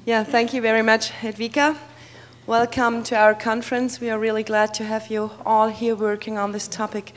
Yeah, thank you very much, Hedvika. Welcome to our conference. We are really glad to have you all here working on this topic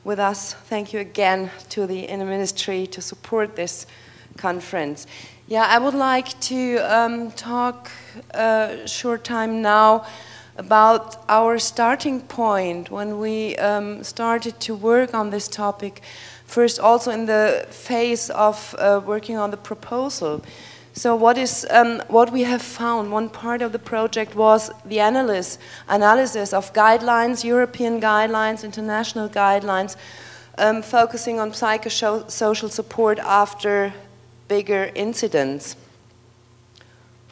with us. Thank you again to the Inner Ministry to support this conference. Yeah, I would like to talk a short time now about our starting point when we started to work on this topic. First, also in the phase of working on the proposal. So what we have found, one part of the project was the analysis of guidelines, European guidelines, international guidelines, focusing on psychosocial support after bigger incidents.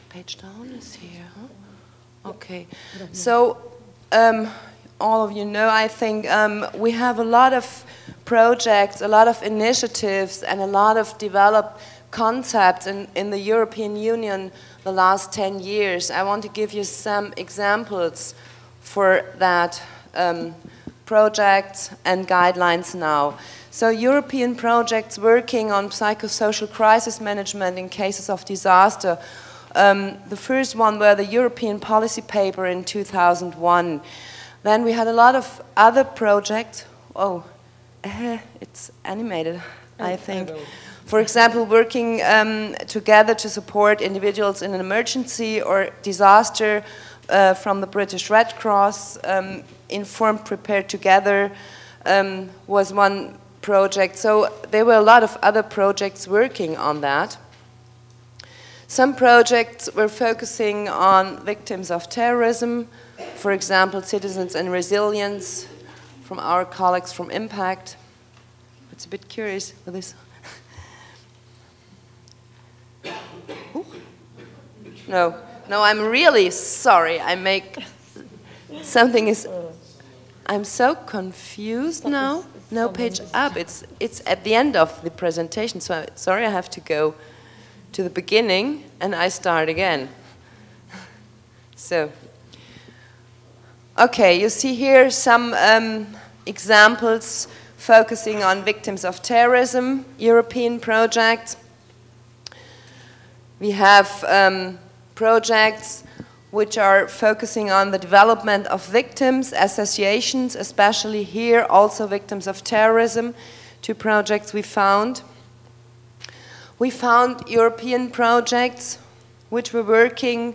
Page down is here, huh? Okay. So all of you know, I think, we have a lot of projects, a lot of initiatives, and a lot of developed concepts in the European Union the last 10 years. I want to give you some examples for that projects and guidelines now. So European projects working on psychosocial crisis management in cases of disaster. The first one were the European policy paper in 2001. Then we had a lot of other projects. Oh, it's animated, I think. For example, working together to support individuals in an emergency or disaster from the British Red Cross, Informed, Prepared Together was one project. So there were a lot of other projects working on that. Some projects were focusing on victims of terrorism, for example, Citizens and Resilience from our colleagues from Impact. It's a bit curious with this. No, I'm really sorry. I'm so confused now. No page up. It's at the end of the presentation. So sorry, I have to go to the beginning and I start again. So, okay, you see here some examples focusing on victims of terrorism, European projects. We have projects which are focusing on the development of victims, associations, especially here, also victims of terrorism, two projects we found. We found European projects which were working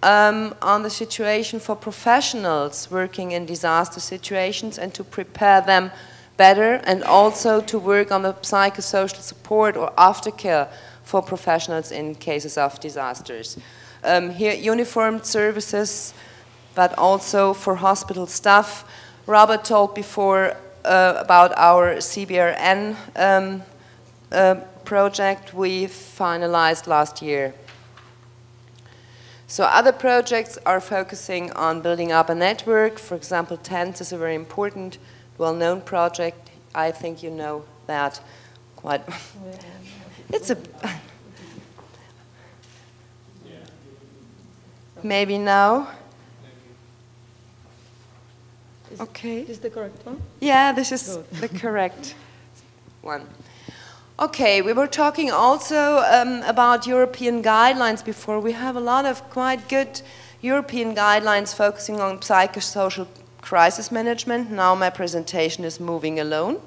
on the situation for professionals working in disaster situations and to prepare them better, and also to work on the psychosocial support or aftercare for professionals in cases of disasters. Here, uniformed services, but also for hospital staff. Robert told before about our CBRN project we finalized last year. So other projects are focusing on building up a network. For example, TENS is a very important, well-known project. I think you know that quite. It's a. Maybe now. Okay. Is this the correct one? Yeah, this is the correct one. Okay, we were talking also about European guidelines before. We have a lot of quite good European guidelines focusing on psychosocial crisis management. Now my presentation is moving alone.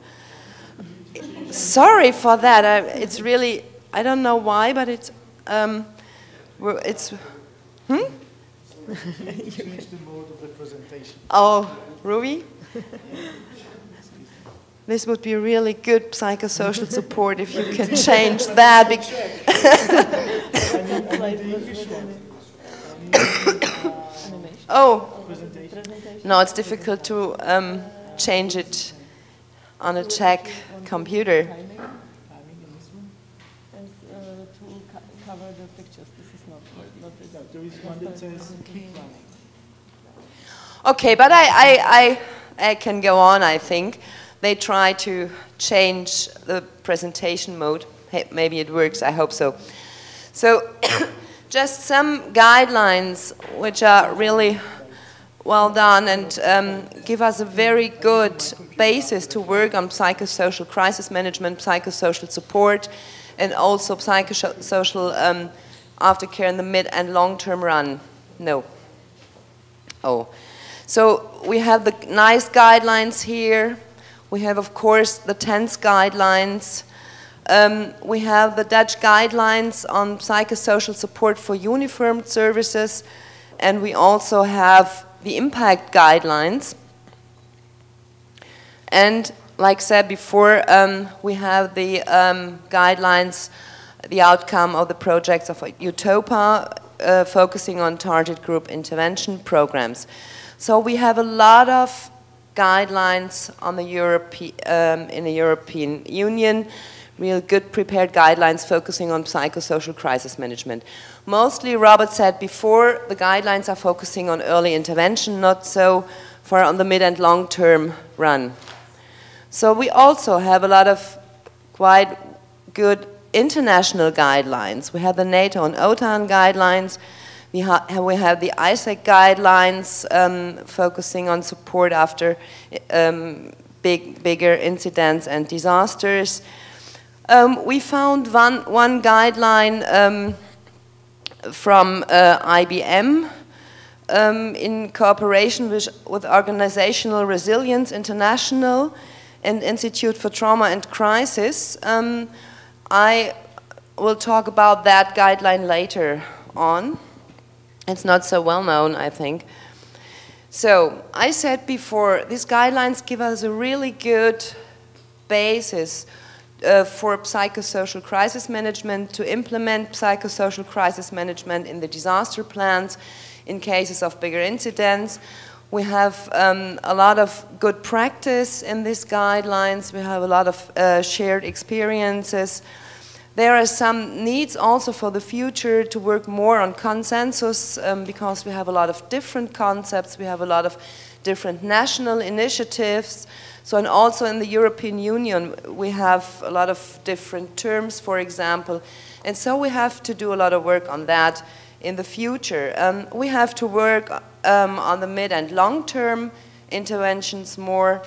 Sorry for that. It's really, I don't know why, but it's Change the mode of the presentation. Oh, Ruby? This would be really good psychosocial support if you can change that. Oh, no, it's difficult to change it on a Czech computer. Cover the pictures. This is not there is one that says keep running. Okay, but I can go on, I think. They try to change the presentation mode. Hey, maybe it works, I hope so. So, just some guidelines which are really well done and give us a very good basis to work on psychosocial crisis management, psychosocial support, and also psychosocial aftercare in the mid and long-term run? No. Oh. So we have the NICE guidelines here. We have, of course, the TENS guidelines. We have the Dutch guidelines on psychosocial support for uniformed services. And we also have the impact guidelines. And like said before, we have the guidelines, the outcome of the projects of UTOPA, focusing on target group intervention programs. So we have a lot of guidelines on the in the European Union, real good prepared guidelines focusing on psychosocial crisis management. Mostly, Robert said before, the guidelines are focusing on early intervention, not so far on the mid and long-term run. So we also have a lot of quite good international guidelines. We have the NATO and OTAN guidelines. We have the ISAC guidelines focusing on support after bigger incidents and disasters. We found one guideline from IBM in cooperation with Organizational Resilience International and Institute for Trauma and Crisis. I will talk about that guideline later on. It's not so well known, I think. So, I said before, these guidelines give us a really good basis for psychosocial crisis management, to implement psychosocial crisis management in the disaster plans in cases of bigger incidents. We have a lot of good practice in these guidelines. We have a lot of shared experiences. There are some needs also for the future to work more on consensus because we have a lot of different concepts. We have a lot of different national initiatives. So, and also in the European Union, we have a lot of different terms, for example. And so we have to do a lot of work on that in the future. We have to work on the mid and long-term interventions more.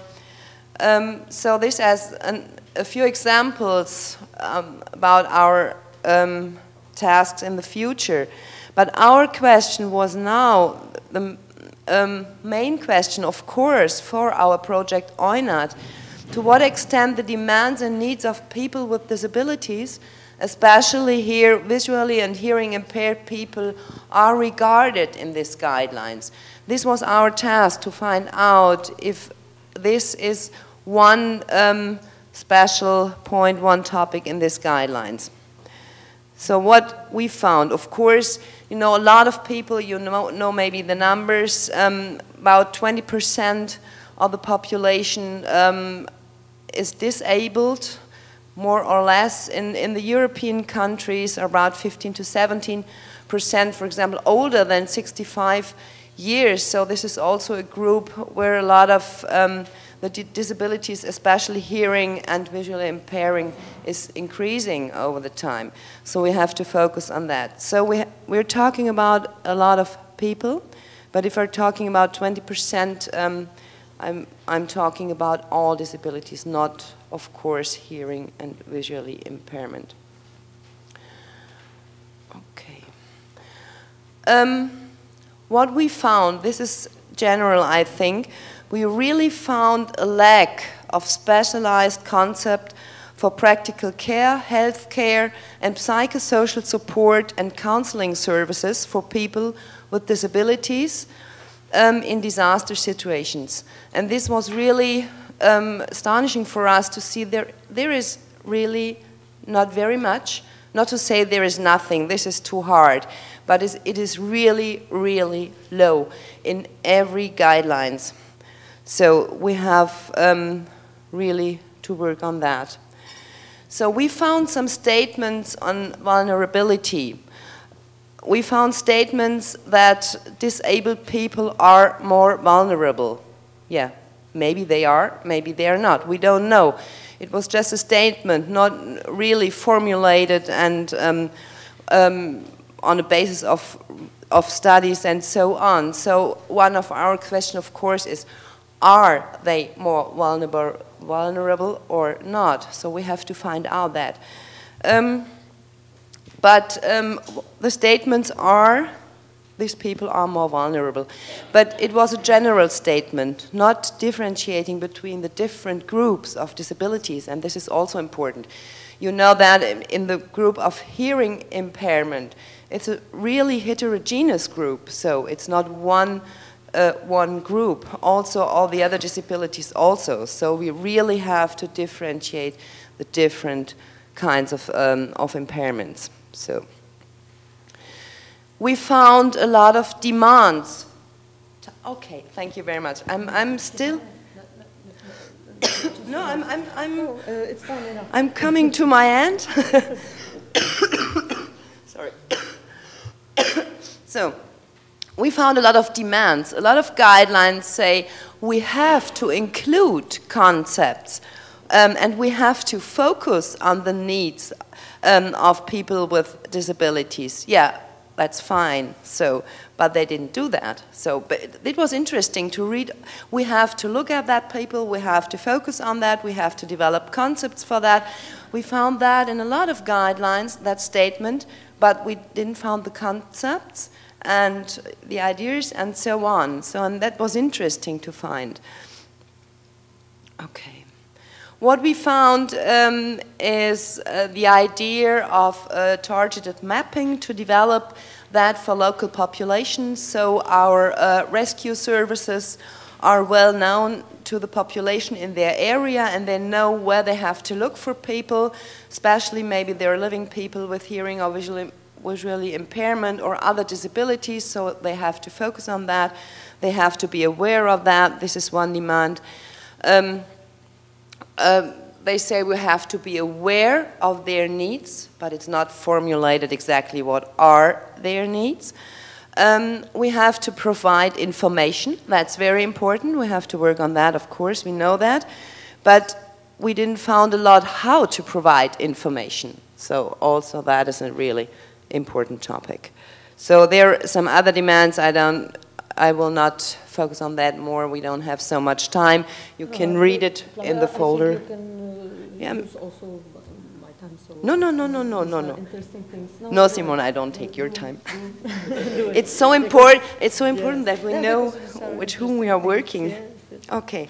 So this has a few examples about our tasks in the future. But our question was now, the main question, of course, for our project EUNAD, to what extent the demands and needs of people with disabilities, especially here visually and hearing impaired people, are regarded in these guidelines. This was our task, to find out if this is one special point, one topic in these guidelines. So what we found, of course, you know, a lot of people, you know maybe the numbers, about 20% of the population is disabled, more or less. In the European countries, about 15 to 17%, for example, older than 65 years. So this is also a group where a lot of the disabilities, especially hearing and visually impairing, is increasing over the time. So we have to focus on that. So we're talking about a lot of people, but if we're talking about 20%, I'm talking about all disabilities, not, of course, hearing and visually impairment. Okay. What we found, this is general, I think, we really found a lack of specialized concept for practical care, health care, and psychosocial support and counseling services for people with disabilities in disaster situations. And this was really astonishing for us to see there is really not very much. Not to say there is nothing, this is too hard, but it is really, really low in every guidelines. So we have really to work on that. So we found some statements on vulnerability. We found statements that disabled people are more vulnerable. Yeah, maybe they are, maybe they are not. We don't know. It was just a statement, not really formulated and on the basis of studies and so on. So one of our questions, of course, is, are they more vulnerable or not? So we have to find out that. But the statements are, these people are more vulnerable. But it was a general statement, not differentiating between the different groups of disabilities, and this is also important. You know that in the group of hearing impairment, it's a really heterogeneous group, so it's not one group. Also, all the other disabilities also. So we really have to differentiate the different kinds of impairments. So we found a lot of demands. Okay, thank you very much. I'm still. No, I'm coming to my end. Sorry. So, we found a lot of demands. A lot of guidelines say we have to include concepts and we have to focus on the needs of people with disabilities. Yeah, that's fine. So, but they didn't do that. So, but it was interesting to read. We have to look at that people. We have to focus on that. We have to develop concepts for that. We found that in a lot of guidelines, that statement, but we didn't find the concepts and the ideas and so on. So, and that was interesting to find. Okay. What we found is the idea of targeted mapping to develop that for local populations. So our rescue services are well known to the population in their area, and they know where they have to look for people, especially maybe they're living people with hearing or visually impairment or other disabilities, so they have to focus on that. They have to be aware of that. This is one demand. They say we have to be aware of their needs, but it's not formulated exactly what are their needs. We have to provide information. That's very important. We have to work on that, of course, we know that. But we didn't find a lot how to provide information. So also that is a really important topic. So there are some other demands. I will not focus on that more. We don't have so much time. You can read it in the folder. You can use also my time. So no. Interesting things. No, Simone, I don't take your time. It's so important. It's so important that we know with whom we are working. Okay.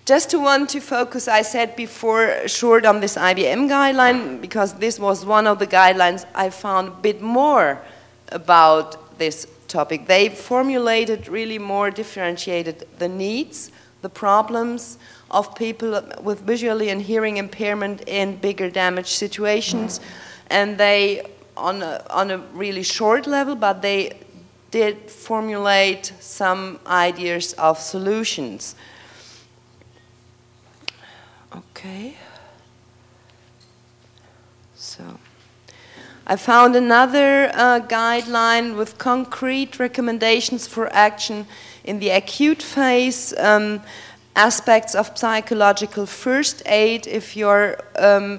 Just to want to focus, I said before, short on this IBM guideline, because this was one of the guidelines I found a bit more about this topic. They formulated really more differentiated the needs, the problems of people with visually and hearing impairment in bigger damage situations, and they, on a really short level, but they did formulate some ideas of solutions. Okay. So I found another guideline with concrete recommendations for action in the acute phase, aspects of psychological first aid if you're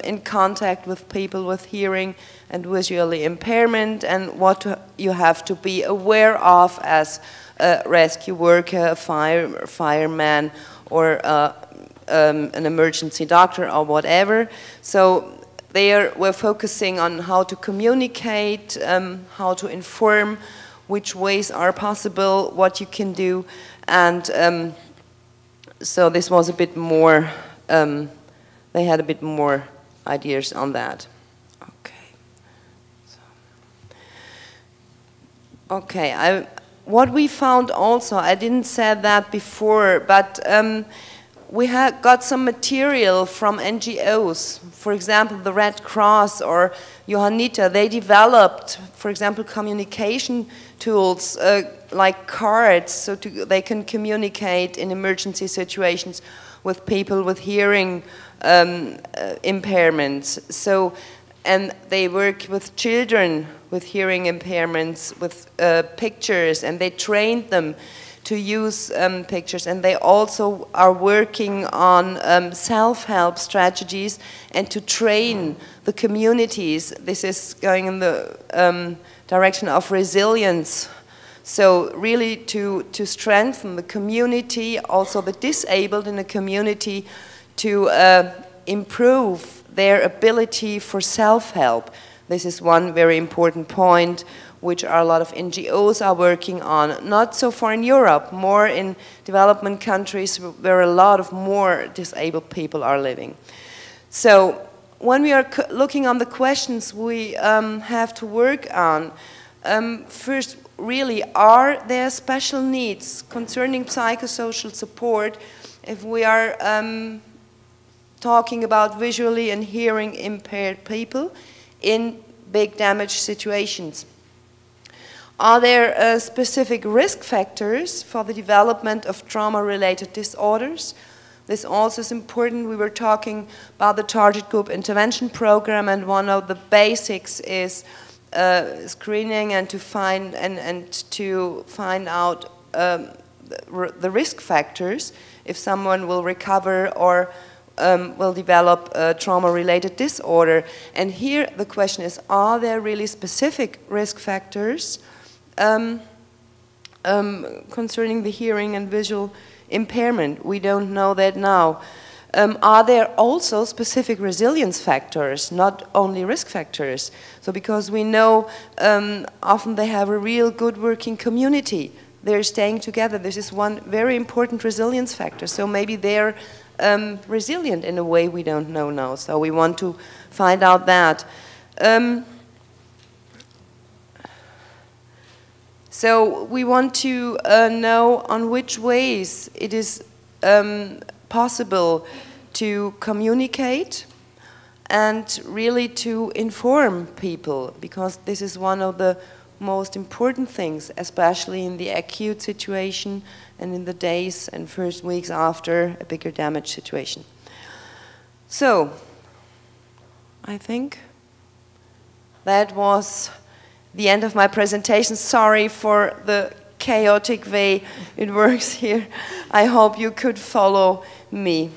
in contact with people with hearing and visually impairment, and what you have to be aware of as a rescue worker, a fireman, or an emergency doctor or whatever. So we're focusing on how to communicate, how to inform, which ways are possible, what you can do, and so this was a bit more, they had a bit more ideas on that. Okay. So. Okay, what we found also, I didn't say that before, but we got some material from NGOs, for example, the Red Cross or Johanniter. They developed, for example, communication tools like cards, so they can communicate in emergency situations with people with hearing impairments. So, and they work with children with hearing impairments with pictures, and they trained them to use pictures, and they also are working on self-help strategies and to train the communities. This is going in the direction of resilience. So really to strengthen the community, also the disabled in the community, to improve their ability for self-help. This is one very important point which a lot of NGOs are working on. Not so far in Europe, more in development countries where a lot of more disabled people are living. So when we are looking on the questions we have to work on, first, really, are there special needs concerning psychosocial support if we are talking about visually and hearing impaired people in big damage situations? Are there specific risk factors for the development of trauma-related disorders? This also is important. We were talking about the target group intervention program, and one of the basics is screening and to find out the risk factors if someone will recover or will develop a trauma-related disorder. And here the question is, are there really specific risk factors concerning the hearing and visual impairment? We don't know that now. Are there also specific resilience factors, not only risk factors? So because we know often they have a real good working community. They're staying together. This is one very important resilience factor. So maybe they're resilient in a way we don't know now. So we want to find out that. So we want to know on which ways it is possible to communicate and really to inform people, because this is one of the most important things, especially in the acute situation and in the days and first weeks after a bigger damage situation. So, I think that was the end of my presentation. Sorry for the chaotic way it works here. I hope you could follow me.